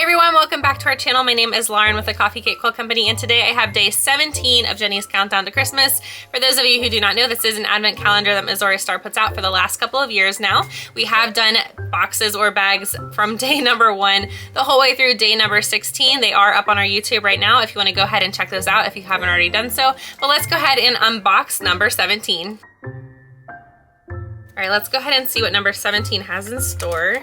everyone, welcome back to our channel. My name is Lauren with the Coffee Cake Quilt Company, and today I have day 17 of Jenny's Countdown to Christmas. For those of you who do not know, this is an advent calendar that Missouri Star puts out for the last couple of years now. We have done boxes or bags from day number 1 the whole way through day number 16. They are up on our YouTube right now if you want to go ahead and check those out if you haven't already done so. But let's go ahead and unbox number 17. All right, let's go ahead and see what number 17 has in store.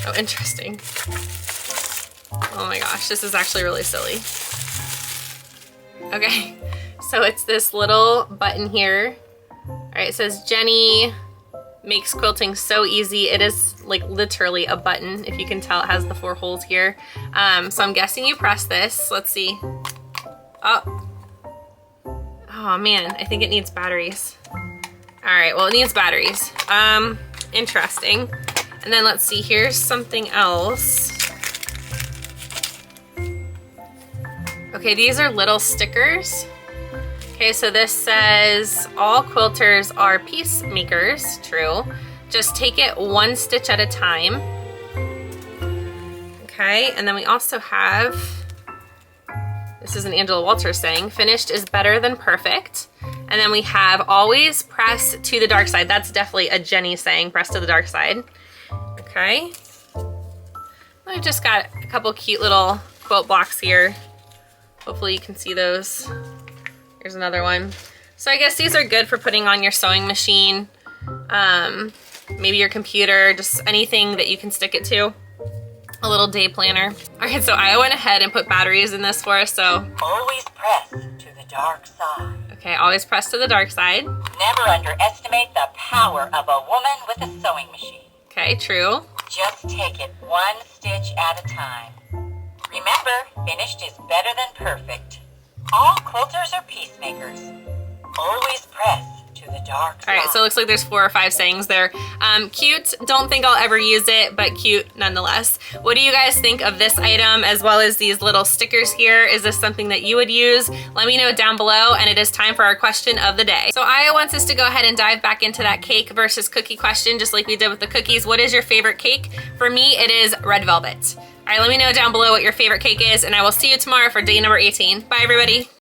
Oh, interesting. Oh my gosh, this is actually really silly. Okay, so it's this little button here. All right, it says Jenny makes quilting so easy. It is like literally a button. If you can tell, it has the 4 holes here. So I'm guessing you press this. Let's see. Oh man, I think it needs batteries. All right, well, it needs batteries. Interesting. And then let's see, here's something else. Okay, these are little stickers. Okay, so this says, all quilters are peacemakers, true. Just take it 1 stitch at a time. Okay, and then we also have, this is an Angela Walters saying, finished is better than perfect. And then we have always press to the dark side. That's definitely a Jenny saying, press to the dark side. Okay, I've just got a couple cute little quilt blocks here. Hopefully you can see those. Here's another one. So I guess these are good for putting on your sewing machine, maybe your computer, just anything that you can stick it to. A little day planner. All right, so I went ahead and put batteries in this for us, so. Always press to the dark side. Okay, always press to the dark side. Never underestimate the power of a woman with a sewing machine. Okay, true. Just take it 1 stitch at a time. Remember, finished is better than perfect. All quilters are peacemakers. Always press to the dark side. All right, so it looks like there's 4 or 5 sayings there. Cute, don't think I'll ever use it, but cute nonetheless. What do you guys think of this item as well as these little stickers here? Is this something that you would use? Let me know down below, and it is time for our question of the day. So Aya wants us to go ahead and dive back into that cake versus cookie question, just like we did with the cookies. What is your favorite cake? For me, it is red velvet. All right, let me know down below what your favorite cake is, and I will see you tomorrow for day number 18. Bye, everybody.